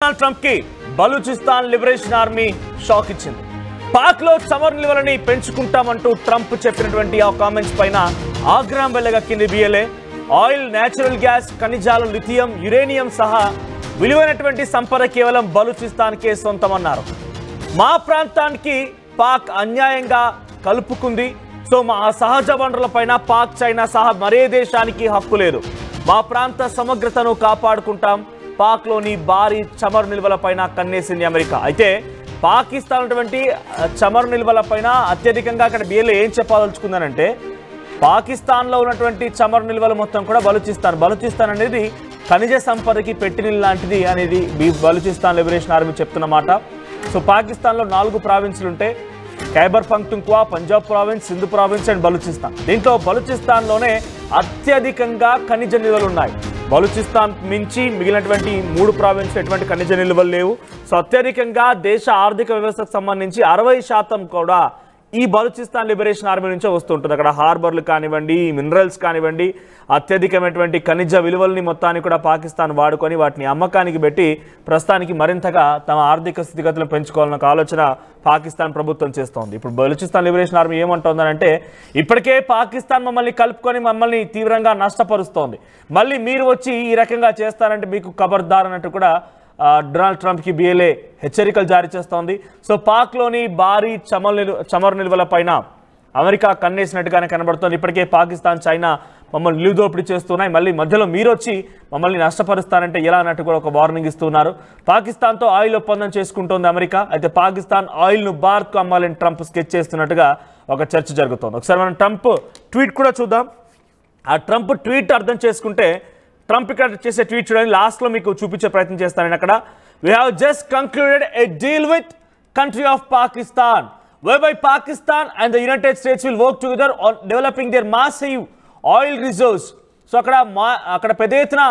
Donald Trump కి Balochistan liberation army shock ఇచ్చింది. పాక్ లో చమురు నిల్వలని పెంచుకుంటామంటూ ట్రంప్ చెప్పినటువంటి ఆ కామెంట్స్ పైన ఆగ్రహం వెళ్లగక్కింది బిఎల్ఏ. ఆయిల్, నేచురల్ గ్యాస్, ఖనిజాలు, లిథియం, యురేనియం సహా విలువైనటువంటి సంపద కేవలం బలూచిస్తాన్కే సొంతమన్నారు. మా ప్రాంతానికి పాక్ అన్యాయంగా కలుపుకుంది. సో మా సహజ వనరులపైన పాక్, చైనా సహా మరే దేశానికి హక్కు లేదు. మా ప్రాంత సమగ్రతను కాపాడుకుంటాం. పాక్లోని భారీ చమురు నిల్వలపైన కన్నేసింది అమెరికా. అయితే పాకిస్తాన్ ఉన్నటువంటి చమురు నిల్వలపైన అత్యధికంగా అక్కడ బిఎల్ఏ ఏం చెప్పదలుచుకుందనంటే, పాకిస్తాన్లో ఉన్నటువంటి చమురు నిల్వలు మొత్తం కూడా బలూచిస్తాన్ అనేది ఖనిజ సంపదకి పెట్టినిల్ లాంటిది అనేది బలూచిస్తాన్ లిబరేషన్ ఆర్మీ చెప్తున్నమాట. సో పాకిస్తాన్లో 4 ప్రావిన్సులు ఉంటాయి. Khyber Pakhtunkhwa, Punjab province, Sindhu province and Balochistan. దీంట్లో బలూచిస్తాన్లోనే అత్యధికంగా ఖనిజ నిల్వలు ఉన్నాయి. బలూచిస్తాన్ మించి మిగిలినటువంటి 3 ప్రావిన్స్లో ఎటువంటి ఖనిజ నిల్వలు లేవు. సో అత్యధికంగా దేశ ఆర్థిక వ్యవస్థకు సంబంధించి 60% కూడా ఈ బలూచిస్తాన్ లిబరేషన్ ఆర్మీ నుంచే వస్తుంటుంది. అక్కడ హార్బర్లు కానివ్వండి, మినరల్స్ కానివ్వండి, అత్యధికమైనటువంటి ఖనిజ విలువల్ని మొత్తాన్ని కూడా పాకిస్తాన్ వాడుకొని వాటిని అమ్మకానికి పెట్టి ప్రస్తుతానికి మరింతగా తమ ఆర్థిక స్థితిగతులను పెంచుకోవాలన్న ఆలోచన పాకిస్తాన్ ప్రభుత్వం చేస్తోంది. ఇప్పుడు బలూచిస్తాన్ లిబరేషన్ ఆర్మీ ఏమంటోందనంటే, ఇప్పటికే పాకిస్తాన్ మమ్మల్ని కలుపుకొని మమ్మల్ని తీవ్రంగా నష్టపరుస్తోంది, మళ్ళీ మీరు వచ్చి ఈ రకంగా చేస్తారంటే మీకు ఖబర్దార్ అన్నట్టు కూడా డొనాల్డ్ ట్రంప్కి బిఎల్ఏ హెచ్చరికలు జారీ చేస్తోంది. సో పాక్లోని భారీ చమురు నిల్వల పైన అమెరికా కన్నేసినట్టుగానే కనబడుతోంది. ఇప్పటికే పాకిస్తాన్, చైనా మమ్మల్ని నిలుదోపిడి చేస్తున్నాయి, మళ్ళీ మధ్యలో మీరు వచ్చి మమ్మల్ని నష్టపరుస్తారంటే ఎలా అన్నట్టు కూడా ఒక వార్నింగ్ ఇస్తున్నారు. పాకిస్తాన్తో ఆయిల్ ఒప్పందం చేసుకుంటోంది అమెరికా. అయితే పాకిస్తాన్ ఆయిల్ను భారత్కు అమ్మాలని ట్రంప్ స్కెచ్ చేస్తున్నట్టుగా ఒక చర్చ జరుగుతోంది. ఒకసారి మనం ట్రంప్ ట్వీట్ కూడా చూద్దాం. ఆ ట్రంప్ ట్వీట్ అర్థం చేసుకుంటే, ట్రంప్ ఇక్కడ చేసే ట్వీట్ చూడండి, లాస్ట్లో మీకు చూపించే ప్రయత్నం చేస్తాను నేను. అక్కడ we have just concluded a deal with country of Pakistan whereby Pakistan and the United States will work together on developing their massive oil reserves. So అక్కడ పెద్ద ఎత్తున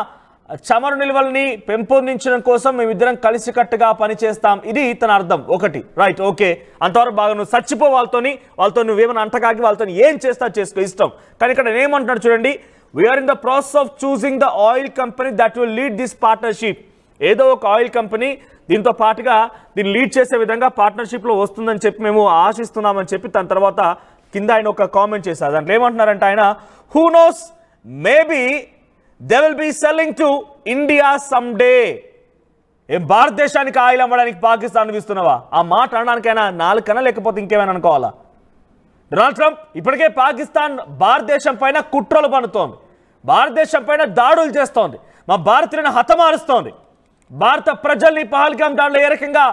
చమురు నిల్వల్ని పెంపొందించడం కోసం మేమిద్దరం కలిసికట్టుగా పనిచేస్తాం. ఇది తన అర్థం. ఒకటి రైట్, ఓకే, అంతవరకు బాగా నువ్వు చచ్చిపో, వాళ్ళతో నువ్వేమైనా అంటకాకి వాళ్ళతో ఏం చేస్తా చేసుకో, ఇష్టం. కానీ ఇక్కడ ఏమంటున్నాడు చూడండి, we are in the process of choosing the oil company that will lead this partnership. ఏదో ఒక ఆయిల్ కంపెనీ దీంతో పాటుగా దీన్ని లీడ్ చేసే విధంగా పార్ట్నర్షిప్లో వస్తుందని చెప్పి మేము ఆశిస్తున్నామని చెప్పి తన తర్వాత కింద ఆయన ఒక కామెంట్ చేశారు. దాంట్లో ఏమంటున్నారంటే ఆయన, who knows, maybe they will be selling to India someday. భారతదేశానికి ఆయిల్ అమ్మడానికి పాకిస్తాన్ ఇస్తున్నావా? ఆ మాట అనడానికైనా 4 కన్నా లేకపోతే ఇంకేమైనా అనుకోవాలా? డొనాల్డ్ ట్రంప్ ఇప్పటికే పాకిస్తాన్ భారతదేశం పైన కుట్రలు పన్నుతోంది, భారతదేశం పైన దాడులు చేస్తోంది, మా భారతీయులను హతమారుస్తోంది. భారత ప్రజల్ని పహల్గాం దాడిలో ఏ రకంగా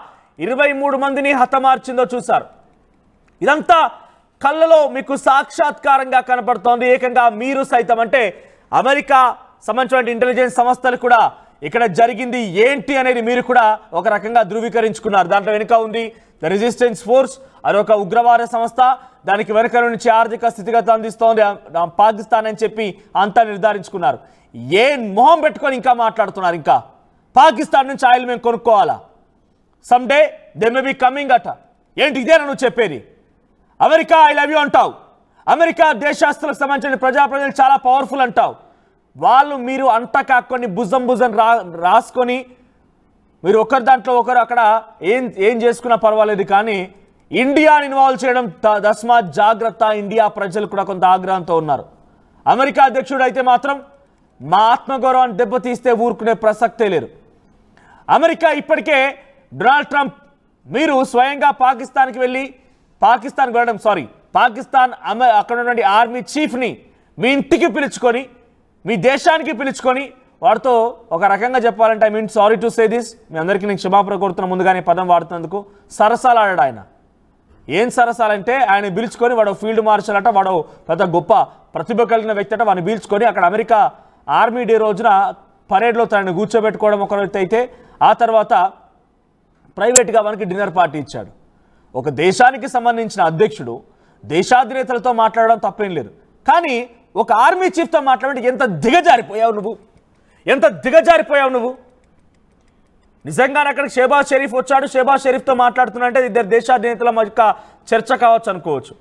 23 మందిని హతమార్చిందో చూశారు. ఇదంతా కళ్ళలో మీకు సాక్షాత్కారంగా కనపడుతోంది. ఏకంగా మీరు సైతం, అంటే అమెరికా సంబంధించిన ఇంటెలిజెన్స్ సంస్థలు కూడా ఇక్కడ జరిగింది ఏంటి అనేది మీరు కూడా ఒక రకంగా ధృవీకరించుకున్నారు. దాంట్లో వెనుక ఉంది ద రెసిస్టెన్స్ ఫోర్స్, అదొక ఉగ్రవాద సంస్థ, దానికి వెనుక నుంచి ఆర్థిక స్థితిగతి అందిస్తోంది పాకిస్తాన్ అని చెప్పి అంతా నిర్ధారించుకున్నారు. ఏ మొహం పెట్టుకొని ఇంకా మాట్లాడుతున్నారు? ఇంకా పాకిస్తాన్ నుంచి ఆయిల్ మేము కొనుక్కోవాలా? Someday they may be coming అట. ఏంటి ఇదేనా నువ్వు చెప్పేది? అమెరికా ఐ లవ్ యూ అంటావు, అమెరికా దేశాస్తులకు సంబంధించిన ప్రజలు చాలా పవర్ఫుల్ అంటావు. వాళ్ళు మీరు అంట కాకొని భుజం రాసుకొని మీరు ఒకరి దాంట్లో ఒకరు అక్కడ ఏం చేసుకున్నా పర్వాలేదు, కానీ ఇండియాని ఇన్వాల్వ్ చేయడం తస్మాత్ జాగ్రత్త. ఇండియా ప్రజలు కూడా కొంత ఆగ్రహంతో ఉన్నారు. అమెరికా అధ్యక్షుడు అయితే మాత్రం మా ఆత్మగౌరవాన్ని దెబ్బతీస్తే ఊరుకునే ప్రసక్తే లేదు. అమెరికా ఇప్పటికే డొనాల్డ్ ట్రంప్ మీరు స్వయంగా పాకిస్తాన్కి వెళ్ళడం పాకిస్తాన్ అక్కడ ఉన్నటువంటి ఆర్మీ చీఫ్ని మీ ఇంటికి పిలుచుకొని, మీ దేశానికి పిలుచుకొని వాడితో ఒక రకంగా చెప్పాలంటే, I mean sorry to say this, మీ అందరికీ నేను క్షమాపణ కోరుతున్న ముందుగానే పదం వాడుతున్నందుకు, సరసాలు ఆడాడు ఆయన. ఏం సరసాలంటే ఆయన పిలుచుకొని, వాడు ఫీల్డ్ మార్షల్ అట, వాడు పెద్ద గొప్ప ప్రతిభ కలిగిన వ్యక్తి అట, వాడిని పిలుచుకొని అక్కడ అమెరికా ఆర్మీ డే రోజున పరేడ్లో తనని కూర్చోబెట్టుకోవడం ఒకరైతే అయితే, ఆ తర్వాత ప్రైవేట్గా మనకి డిన్నర్ పార్టీ ఇచ్చాడు. ఒక దేశానికి సంబంధించిన అధ్యక్షుడు దేశాధినేతలతో మాట్లాడడం తప్పేం లేదు, కానీ ఒక ఆర్మీ చీఫ్తో మాట్లాడంటే ఎంత దిగజారిపోయావు నువ్వు. నిజంగానే అక్కడికి షెహబాజ్ షరీఫ్ వచ్చాడు, షెహబాజ్ షరీఫ్తో మాట్లాడుతున్నంటే ఇద్దరు దేశాధినేతల మధ్య చర్చ కావచ్చు అనుకోవచ్చు,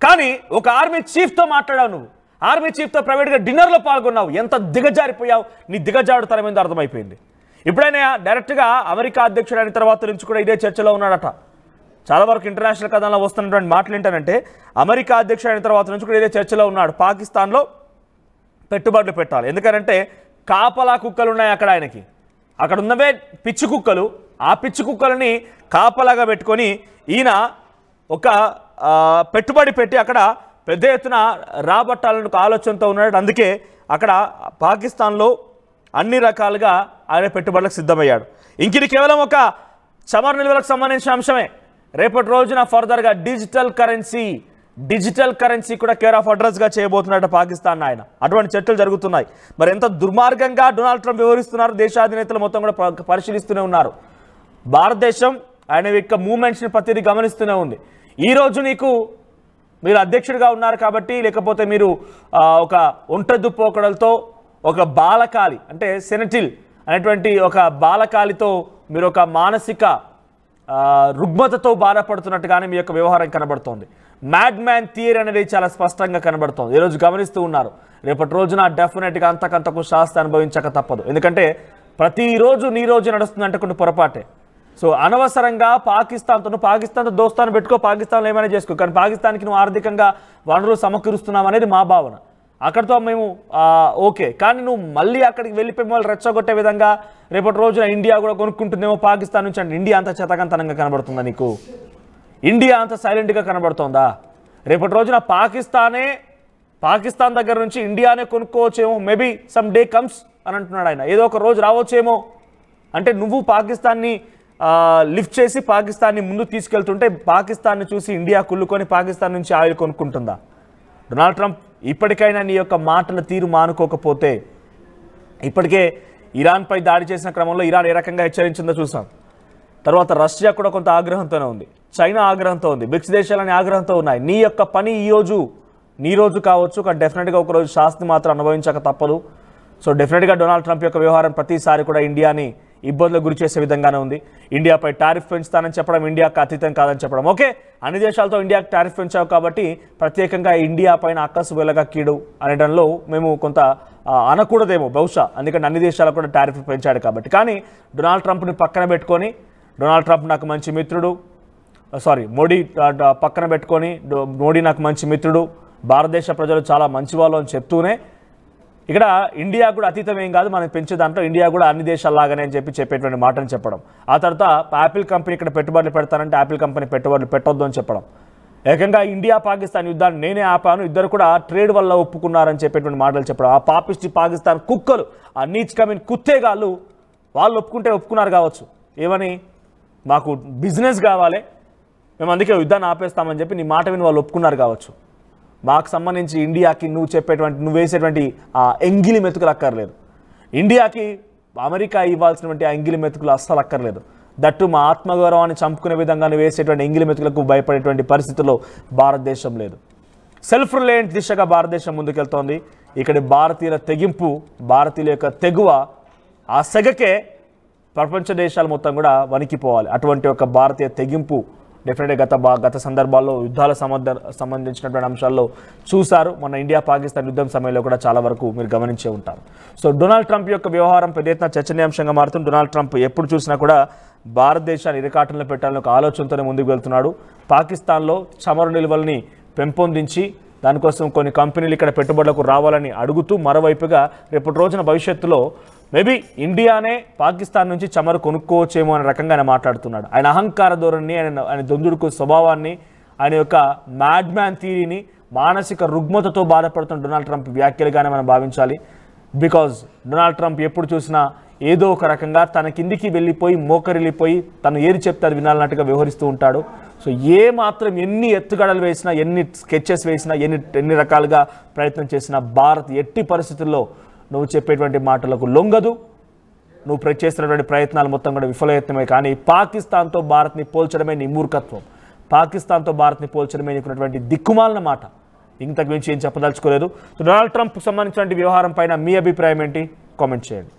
కానీ ఒక ఆర్మీ చీఫ్తో మాట్లాడావు నువ్వు, ఆర్మీ చీఫ్తో ప్రైవేట్గా డిన్నర్లో పాల్గొన్నావు. ఎంత దిగజారిపోయావు, నీ దిగజారుతనం ఏందో అర్థమైపోయింది. ఇప్పుడైనా డైరెక్ట్గా అమెరికా అధ్యక్షుడు అయిన తర్వాత నుంచి కూడా ఇదే చర్చలో ఉన్నాడట. చాలా వరకు ఇంటర్నేషనల్ కథంలో వస్తున్నటువంటి మాటలు ఏంటంటే అమెరికా అధ్యక్షుడు అయిన తర్వాత నుంచి కూడా ఇదే చర్చలో ఉన్నాడు. పాకిస్తాన్లో పెట్టుబడులు పెట్టాలి, ఎందుకంటే కాపలా కుక్కలు ఉన్నాయి అక్కడ ఆయనకి. అక్కడ ఉన్నవే పిచ్చి కుక్కలు, ఆ పిచ్చి కుక్కలని కాపలాగా పెట్టుకొని ఈయన ఒక పెట్టుబడి పెట్టి అక్కడ పెద్ద ఎత్తున రాబట్టాలని ఆలోచనతో ఉన్నాడు. అందుకే అక్కడ పాకిస్తాన్లో అన్ని రకాలుగా ఆయన పెట్టుబడులకు సిద్ధమయ్యాడు. ఇంక ఇది కేవలం ఒక చమురు నిల్వలకు సంబంధించిన అంశమే. రేపటి రోజున ఫర్దర్గా డిజిటల్ కరెన్సీ కూడా కేర్ ఆఫ్ అడ్రస్గా చేయబోతున్నాడు పాకిస్తాన్ ఆయన. అటువంటి చర్చలు జరుగుతున్నాయి. మరి ఎంత దుర్మార్గంగా డొనాల్డ్ ట్రంప్ వివరిస్తున్నారు, దేశాధినేతలు మొత్తం కూడా పరిశీలిస్తూనే ఉన్నారు. భారతదేశం ఆయన యొక్క మూమెంట్స్ని ప్రతిదీ గమనిస్తూనే ఉంది. ఈరోజు మీరు అధ్యక్షుడిగా ఉన్నారు కాబట్టి, లేకపోతే మీరు ఒక ఒంటెద్దు పోకడలతో ఒక బాలకాలి అంటే సెనటిల్ అనేటువంటి ఒక బాలకాలితో మీరు ఒక మానసిక రుగ్మతతో బాధపడుతున్నట్టుగానే మీ యొక్క వ్యవహారం కనబడుతోంది. మ్యాడ్ మ్యాన్ థియరీ అనేది చాలా స్పష్టంగా కనబడుతోంది. ఈరోజు గమనిస్తూ ఉన్నారు. రేపటి రోజున డెఫినెట్గా అంతకంతకు శాస్తి అనుభవించక తప్పదు. ఎందుకంటే ప్రతిరోజు నీ రోజు నడుస్తుందంటే కొన్ని పొరపాటే. సో అనవసరంగా పాకిస్తాన్తో దోస్తాను పెట్టుకో, పాకిస్తాన్లో ఏమైనా చేసుకో, కానీ పాకిస్తాన్కి నువ్వు ఆర్థికంగా వనరులు సమకూరుస్తున్నావు అనేది మా భావన. అక్కడితో మేము ఓకే, కానీ నువ్వు మళ్ళీ అక్కడికి వెళ్ళిపోయి వాళ్ళు రెచ్చగొట్టే విధంగా రేపటి రోజున ఇండియా కూడా కొనుక్కుంటుందేమో పాకిస్తాన్ నుంచి. అంటే ఇండియా అంత చేతకంతనంగా కనబడుతుందా నీకు? ఇండియా అంత సైలెంట్గా కనబడుతోందా? రేపటి రోజున పాకిస్తాన్ దగ్గర నుంచి ఇండియానే కొనుక్కోవచ్చేమో, మేబీ సమ్ డే కమ్స్ అని అంటున్నాడు ఆయన. ఏదో ఒక రోజు రావచ్చేమో. అంటే నువ్వు పాకిస్తాన్ని లిఫ్ట్ చేసి పాకిస్తాన్ని ముందు తీసుకెళ్తుంటే పాకిస్తాన్ని చూసి ఇండియా కుళ్ళుకొని పాకిస్తాన్ నుంచి ఆయిల్ కొనుక్కుంటుందా? డొనాల్డ్ ట్రంప్ ఇప్పటికైనా నీ యొక్క మాటల తీరు మానుకోకపోతే, ఇప్పటికే ఇరాన్పై దాడి చేసిన క్రమంలో ఇరాన్ ఏ రకంగా హెచ్చరించిందో చూసాం. తర్వాత రష్యా కూడా కొంత ఆగ్రహంతోనే ఉంది, చైనా ఆగ్రహంతో ఉంది, బ్రిక్స్ దేశాలని ఆగ్రహంతో ఉన్నాయి. నీ యొక్క పని నీ రోజు కావచ్చు, కానీ డెఫినెట్గా ఒకరోజు శాస్తి మాత్రం అనుభవించక తప్పదు. సో డెఫినెట్గా డొనాల్డ్ ట్రంప్ యొక్క వ్యవహారం ప్రతిసారి కూడా ఇండియాని ఇబ్బందులకు గురి చేసే విధంగానే ఉంది. ఇండియాపై టారిఫ్ పెంచుతానని చెప్పడం, ఇండియాకు అతీతం కాదని చెప్పడం. ఓకే, అన్ని దేశాలతో ఇండియాకు టారిఫ్ పెంచావు కాబట్టి ప్రత్యేకంగా ఇండియా పైన అక్కసు వెలగా కీడు అనడంలో మేము కొంత అనకూడదేమో బహుశా, ఎందుకంటే అన్ని దేశాలకు కూడా టారిఫ్ పెంచాడు కాబట్టి. కానీ డొనాల్డ్ ట్రంప్ని పక్కన పెట్టుకొని, డొనాల్డ్ ట్రంప్ నాకు మంచి మిత్రుడు, మోడీ పక్కన పెట్టుకొని మోడీ నాకు మంచి మిత్రుడు, భారతదేశ ప్రజలు చాలా మంచివాళ్ళు అని చెప్తూనే ఇక్కడ ఇండియా కూడా అతీతం ఏం కాదు, మనం పెంచే దాంట్లో ఇండియా కూడా అన్ని దేశాల్లాగానే అని చెప్పేటువంటి మాటని చెప్పడం. ఆ తర్వాత యాపిల్ కంపెనీ ఇక్కడ పెట్టుబడులు పెడతానంటే యాపిల్ కంపెనీ పెట్టుబడులు పెట్టొద్దు అని చెప్పడం. ఏకంగా ఇండియా పాకిస్తాన్ యుద్ధాన్ని నేనే ఆపాను, ఇద్దరు కూడా ట్రేడ్ వల్ల ఒప్పుకున్నారని చెప్పేటువంటి మాటలు చెప్పడం. ఆ పాపిస్టి పాకిస్తాన్ కుక్కలు, ఆ నీచ్ కమిన్ కుత్తేగాళ్ళు వాళ్ళు ఒప్పుకున్నారు కావచ్చు. ఏమని? మాకు బిజినెస్ కావాలి, మేము అందుకే యుద్ధాన్ని ఆపేస్తామని చెప్పి నీ మాట విని వాళ్ళు ఒప్పుకున్నారు కావచ్చు. మాకు సంబంధించి ఇండియాకి నువ్వు వేసేటువంటి ఆ ఎంగిలి మెతుకులు అక్కర్లేదు. ఇండియాకి అమెరికా ఇవ్వాల్సినటువంటి ఆ ఎంగిలి మెతుకులు అస్సలు అక్కర్లేదు. దట్టు మా ఆత్మగౌరవాన్ని చంపుకునే విధంగా నువ్వు వేసేటువంటి ఎంగిలి మెతుకులకు భయపడేటువంటి పరిస్థితుల్లో భారతదేశం లేదు. సెల్ఫ్ రిలయంట్ దిశగా భారతదేశం ముందుకెళ్తోంది. ఇక్కడి భారతీయుల తెగింపు, భారతీయుల యొక్క తెగువ, ఆ సెగకే ప్రపంచ దేశాలు మొత్తం కూడా వణికిపోవాలి. అటువంటి ఒక భారతీయ తెగింపు డెఫినెట్గా గత సందర్భాల్లో యుద్ధాల సంబంధించినటువంటి అంశాల్లో చూశారు. మన ఇండియా పాకిస్తాన్ యుద్ధం సమయంలో కూడా చాలా వరకు మీరు గమనించే ఉంటారు. సో డొనాల్డ్ ట్రంప్ యొక్క వ్యవహారం పెద్ద ఎత్తున చర్చనీయాంశంగా మారుతుంది. డొనాల్డ్ ట్రంప్ ఎప్పుడు చూసినా కూడా భారతదేశాన్ని ఇరకాటంలో పెట్టాలని ఒక ఆలోచనతోనే ముందుకు వెళ్తున్నాడు. పాకిస్తాన్లో చమురు నిల్వల్ని పెంపొందించి దానికోసం కొన్ని కంపెనీలు ఇక్కడ పెట్టుబడులకు రావాలని అడుగుతూ, మరోవైపుగా రేపటి రోజున భవిష్యత్తులో మేబీ ఇండియానే పాకిస్తాన్ నుంచి చమురు కొనుక్కోవచ్చేమో అనే రకంగా ఆయన మాట్లాడుతున్నాడు. ఆయన అహంకార ధోరణిని, ఆయన దొందుడుకు స్వభావాన్ని, ఆయన యొక్క మ్యాడ్ మ్యాన్ థియరీని, మానసిక రుగ్మతతో బాధపడుతున్న డొనాల్డ్ ట్రంప్ వ్యాఖ్యలుగానే మనం భావించాలి. బికాజ్ డొనాల్డ్ ట్రంప్ ఎప్పుడు చూసినా ఏదో ఒక రకంగా తన కిందికి వెళ్ళిపోయి మోకరిల్లిపోయి తను ఏది చెప్తే అది వినాలన్నట్టుగా వ్యవహరిస్తూ ఉంటాడు. సో ఏ మాత్రం ఎన్ని ఎత్తుగడలు వేసినా, ఎన్ని స్కెచెస్ వేసినా, ఎన్ని రకాలుగా ప్రయత్నం చేసినా భారత్ ఎట్టి పరిస్థితుల్లో నువ్వు చెప్పేటువంటి మాటలకు లొంగదు. నువ్వు చేస్తున్నటువంటి ప్రయత్నాలు మొత్తం కూడా విఫలయత్నమే. కానీ పాకిస్తాన్తో భారత్ని పోల్చడమే నీ మూర్ఖత్వం, పాకిస్తాన్తో భారత్ని పోల్చడమే నీకున్నటువంటి దిక్కుమాలిన మాట. ఇంతకు మించి ఏం చెప్పదలుచుకోలేదు. సో డొనాల్డ్ ట్రంప్కి సంబంధించినటువంటి వ్యవహారం పైన మీ అభిప్రాయం ఏంటి? కామెంట్ చేయండి.